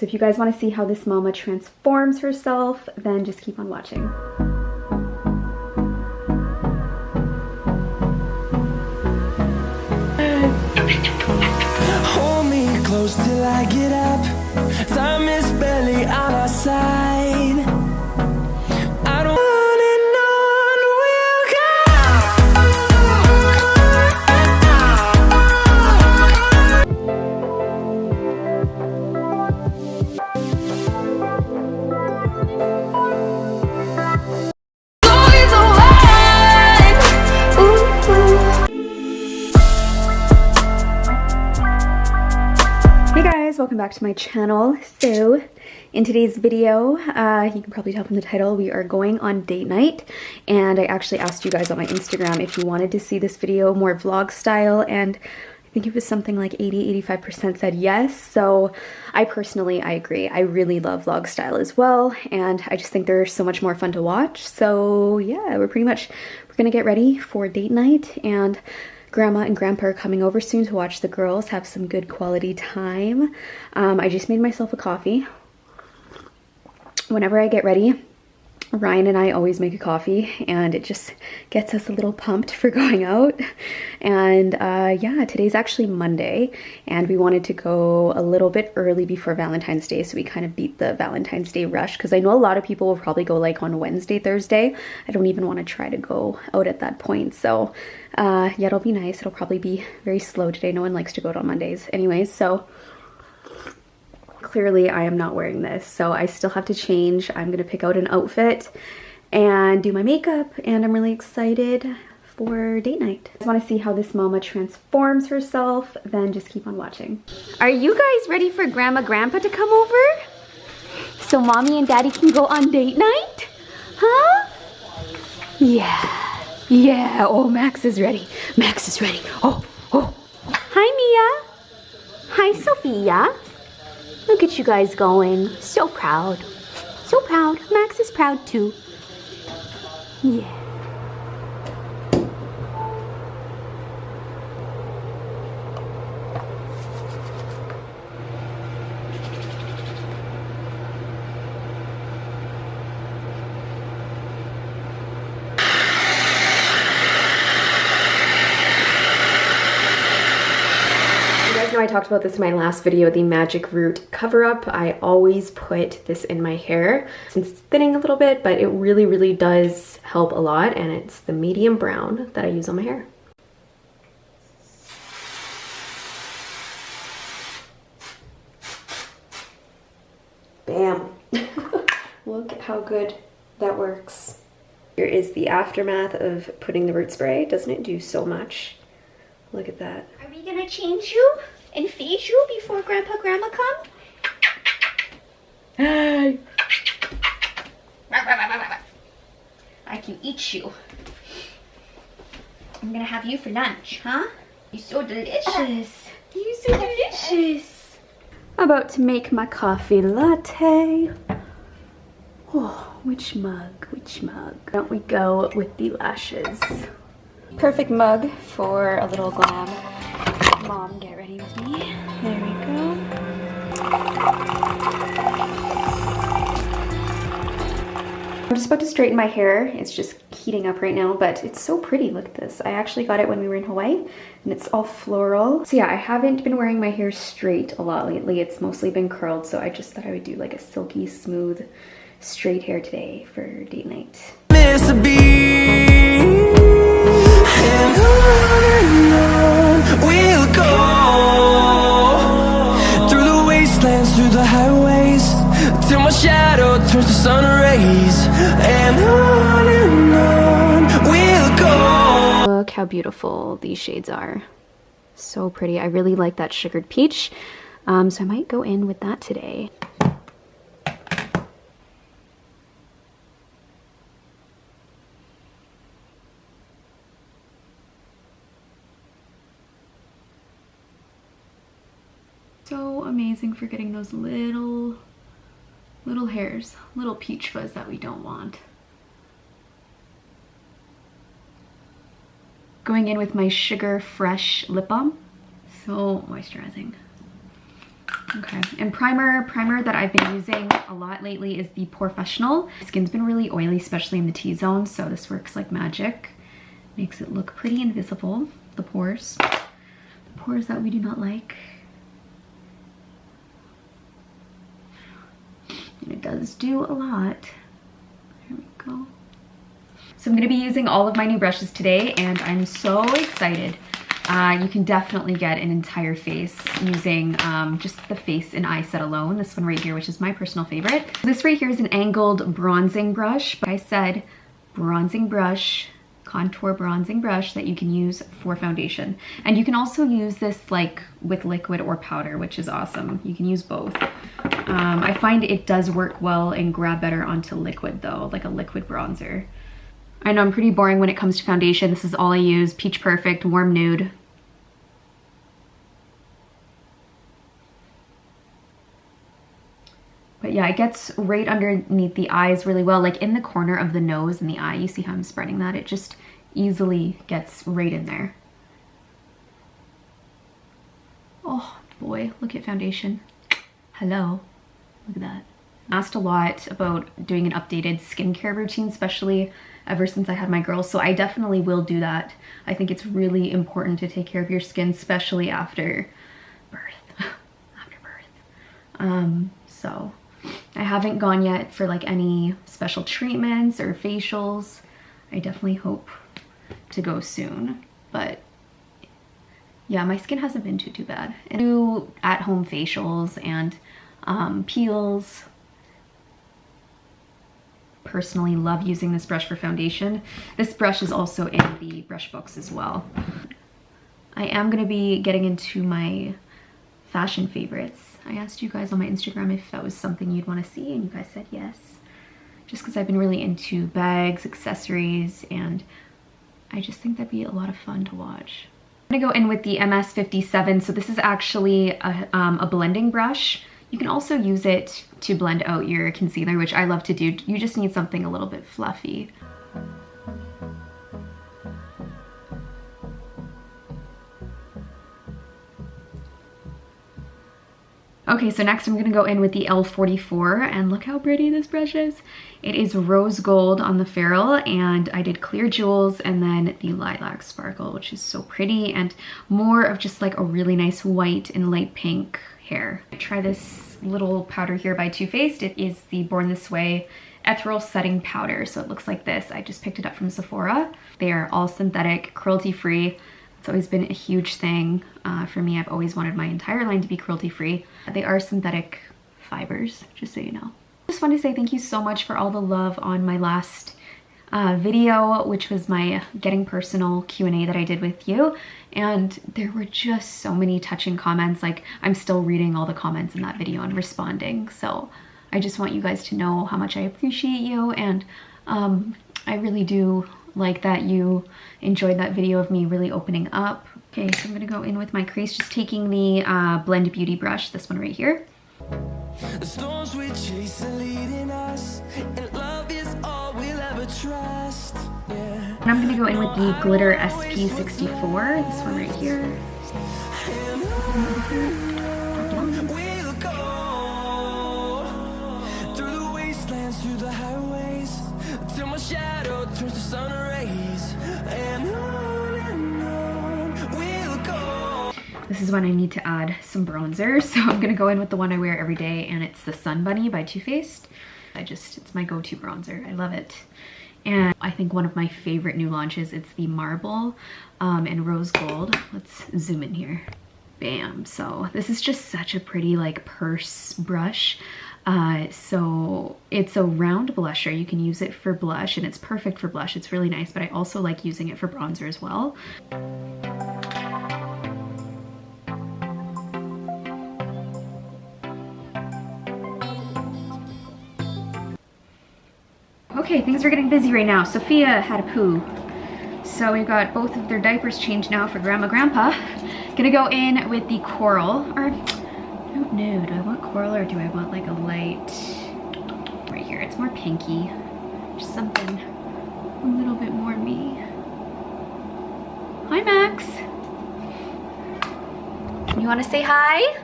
So if you guys want to see how this mama transforms herself, then just keep on watching. Hold me close till I get up. Time is barely on our side. I don't on and on we'll Hey guys, welcome back to my channel. So in today's video, you can probably tell from the title, we are going on date night, and I actually asked you guys on my Instagram if you wanted to see this video more vlog style, and I think it was something like 80-85% said yes. So I agree. I really love vlog style as well, and I just think they're so much more fun to watch. So yeah, we're gonna get ready for date night, and Grandma and Grandpa are coming over soon to watch the girls have some good quality time. I just made myself a coffee. Whenever I get ready, Ryan and I always make a coffee, and it just gets us a little pumped for going out. And yeah, today's actually Monday, and we wanted to go a little bit early before Valentine's Day, so we kind of beat the Valentine's Day rush, because I know a lot of people will probably go like on Wednesday, Thursday. I don't even want to try to go out at that point. So yeah, it'll be nice. It'll probably be very slow today. No one likes to go out on Mondays anyways. So clearly I am not wearing this, so I still have to change. I'm gonna pick out an outfit and do my makeup, and I'm really excited for date night. I just want to see how this mama transforms herself, then just keep on watching. Are you guys ready for Grandma, Grandpa to come over? So Mommy and Daddy can go on date night? Huh? Yeah, oh, Max is ready. Max is ready. Oh. Hi, Mia. Hi, Sophia. Look at you guys going. So proud. So proud. Max is proud too. Yeah. I talked about this in my last video, the Magic Root cover-up. I always put this in my hair since it's thinning a little bit, but it really does help a lot, and it's the medium brown that I use on my hair. Bam! Look at how good that works. Here is the aftermath of putting the root spray. Doesn't it do so much? Look at that. Are we gonna change you and feed you before Grandpa, Grandma come? Hey! I can eat you. I'm gonna have you for lunch, huh? You're so delicious. You're so delicious. About to make my coffee latte. Oh, which mug? Which mug? Why don't we go with the lashes? Perfect mug for a little glam. Mom, get ready with me. There we go. I'm just about to straighten my hair. It's just heating up right now, but it's so pretty. Look at this. I actually got it when we were in Hawaii, and it's all floral. So yeah, I haven't been wearing my hair straight a lot lately. It's mostly been curled, so I just thought I would do like a silky, smooth, straight hair today for date night. And on we'll go, through the wastelands, through the highways, till my shadow turns to sun rays. And on we'll go. Look how beautiful these shades are. So pretty. I really like that sugared peach, so I might go in with that today. So amazing for getting those little hairs, little peach fuzz that we don't want. Going in with my Sugar Fresh lip balm, so moisturizing. Okay, and primer that I've been using a lot lately is the Professional. Skin's been really oily, especially in the T-zone, so this works like magic. Makes it look pretty invisible, the pores that we do not like. And it does do a lot. There we go. So I'm gonna be using all of my new brushes today, and I'm so excited. You can definitely get an entire face using just the face and eye set alone. This one right here, which is my personal favorite. This right here is an angled bronzing brush. Like I said, bronzing brush, contour bronzing brush that you can use for foundation. And you can also use this like with liquid or powder, which is awesome. You can use both. I find it does work well and grab better onto liquid though, like a liquid bronzer. I know I'm pretty boring when it comes to foundation. This is all I use, Peach Perfect Warm Nude. But yeah, it gets right underneath the eyes really well, like in the corner of the nose and the eye. You see how I'm spreading that? It just easily gets right in there. Oh boy, look at foundation. Hello, look at that. I'm asked a lot about doing an updated skincare routine, especially ever since I had my girls, so I definitely will do that. I think it's really important to take care of your skin, especially after birth. So I haven't gone yet for like any special treatments or facials. I definitely hope to go soon, but yeah, my skin hasn't been too bad. And do at-home facials and peels. Personally love using this brush for foundation. This brush is also in the brush books as well. I am going to be getting into my fashion favorites. I asked you guys on my Instagram if that was something you'd want to see, and you guys said yes. Just because I've been really into bags, accessories, and I just think that'd be a lot of fun to watch. I'm gonna go in with the MS57. So this is actually a blending brush. You can also use it to blend out your concealer, which I love to do. You just need something a little bit fluffy. Okay, so next I'm gonna go in with the L44, and look how pretty this brush is. It is rose gold on the ferrule, and I did clear jewels and then the lilac sparkle, which is so pretty, and more of just like a really nice white and light pink hair. Try this little powder here by Too Faced. It is the Born This Way Ethereal Setting Powder, so it looks like this. I just picked it up from Sephora. They are all synthetic, cruelty-free. It's always been a huge thing for me. I've always wanted my entire line to be cruelty-free. They are synthetic fibers, just so you know. Just want to say thank you so much for all the love on my last video, which was my Getting Personal Q&A that I did with you. And there were just so many touching comments. Like, I'm still reading all the comments in that video and responding. So I just want you guys to know how much I appreciate you, and I really do like that you enjoyed that video of me really opening up. Okay, so I'm gonna go in with my crease, just taking the Blend Beauty brush, this one right here. The storms we chase are leading us, and love is all we'll ever trust. Yeah. And I'm gonna go in with the Glitter SP64, this one right here. We'll go through the wastelands, through the highways, till my shadow turns to sun rays, and on we'll go. This is when I need to add some bronzer, so I'm gonna go in with the one I wear every day, and it's the Sun Bunny by Too Faced. It's my go-to bronzer. I love it. And I think one of my favorite new launches, it's the Marble and Rose Gold. Let's zoom in here. Bam. So this is just such a pretty like purse brush. So it's a round blusher. You can use it for blush, and it's perfect for blush. It's really nice, but I also like using it for bronzer as well. Okay, things are getting busy right now. Sophia had a poo. So we've got both of their diapers changed now for Grandma, Grandpa. Gonna go in with the coral, or I don't know, do I want coral or do I want like a light, right here, it's more pinky, just something a little bit more me. Hi Max. You wanna say hi?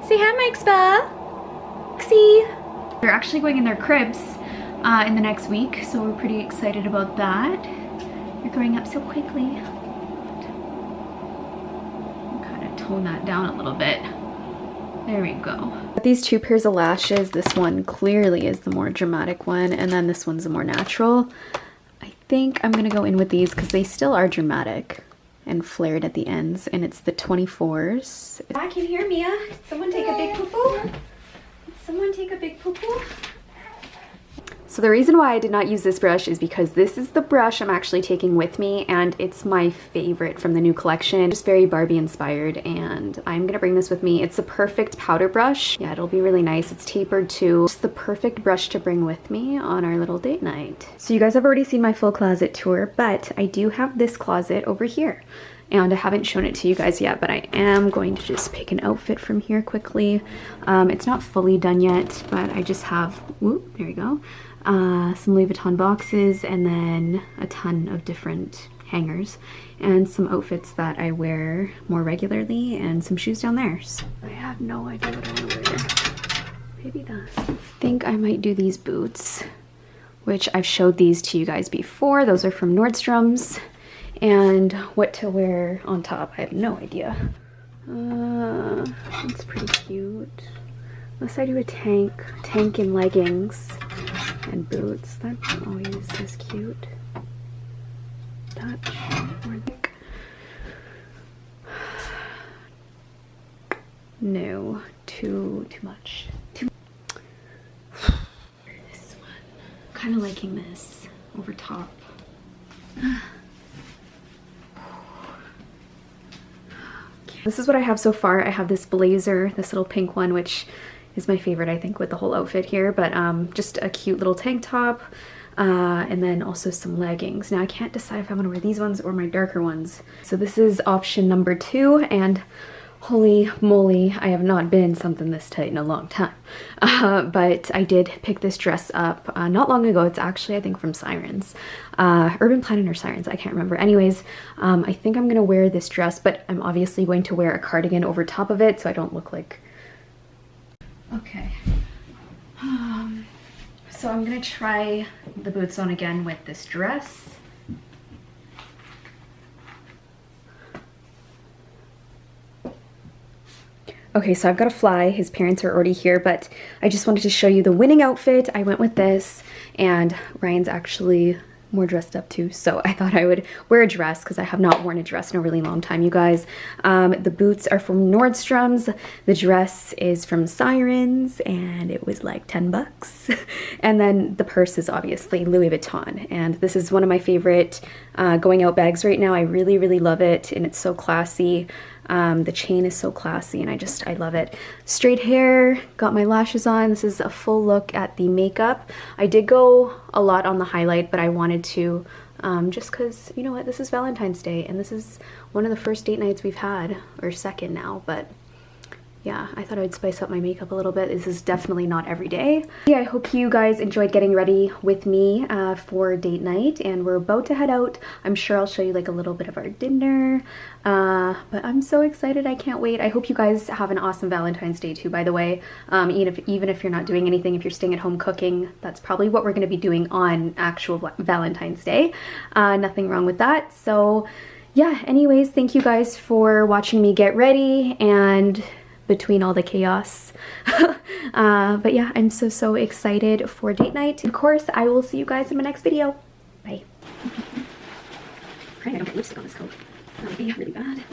Say hi, Mike Spa. See, they're actually going in their cribs in the next week, so we're pretty excited about that. You're growing up so quickly. Kind of tone that down a little bit. There we go. These two pairs of lashes, this one clearly is the more dramatic one, and then this one's the more natural. I think I'm gonna go in with these because they still are dramatic and flared at the ends, and it's the 24s. I can hear Mia. Did someone take a big poo-poo? Did someone take a big poo-poo? So the reason why I did not use this brush is because this is the brush I'm actually taking with me, and it's my favorite from the new collection. Just very Barbie inspired, and I'm gonna bring this with me. It's a perfect powder brush. Yeah, it'll be really nice. It's tapered too. It's the perfect brush to bring with me on our little date night. So you guys have already seen my full closet tour, but I do have this closet over here. And I haven't shown it to you guys yet, but I am going to just pick an outfit from here quickly. It's not fully done yet, but I just have, whoop, there we go. Some Louis Vuitton boxes, and then a ton of different hangers, and some outfits that I wear more regularly, and some shoes down there. So I have no idea what I want to wear. Maybe that. I think I might do these boots, which I've showed these to you guys before. Those are from Nordstrom's. And what to wear on top, I have no idea. That's pretty cute. Unless I do a tank and leggings and boots. That always is cute. That or no, too much. This one. Kind of liking this over top. This is what I have so far. I have this blazer, this little pink one, which is my favorite, I think, with the whole outfit here, but just a cute little tank top, and then also some leggings. Now I can't decide if I want to wear these ones or my darker ones. So this is option number 2, and holy moly, I have not been in something this tight in a long time. But I did pick this dress up not long ago. It's actually, I think, from Sirens. Urban Planet or Sirens, I can't remember. Anyways, I think I'm gonna wear this dress, but I'm obviously going to wear a cardigan over top of it so I don't look like... Okay. So I'm gonna try the boots on again with this dress. Okay, so I've got to fly. His parents are already here, but I just wanted to show you the winning outfit. I went with this, and Ryan's actually more dressed up too, so I thought I would wear a dress because I have not worn a dress in a really long time, you guys. The boots are from Nordstrom's. The dress is from Sirens, and it was like 10 bucks. And then the purse is obviously Louis Vuitton, and this is one of my favorite going out bags right now. I really, really love it, and it's so classy. The chain is so classy, and I love it. Straight hair, got my lashes on. This is a full look at the makeup. I did go a lot on the highlight, but I wanted to just because, you know what, this is Valentine's Day, and this is one of the first date nights we've had, or second now, but yeah, I thought I would spice up my makeup a little bit. This is definitely not every day. Yeah, I hope you guys enjoyed getting ready with me for date night, and we're about to head out. I'm sure I'll show you like a little bit of our dinner, but I'm so excited. I can't wait. I hope you guys have an awesome Valentine's Day too, by the way. Even if you're not doing anything, if you're staying at home cooking, that's probably what we're going to be doing on actual Valentine's Day. Nothing wrong with that. So yeah, anyways, thank you guys for watching me get ready and between all the chaos. But yeah, I'm so excited for date night. Of course, I will see you guys in my next video. Bye. I don't get lipstick on this coat. That would be really bad.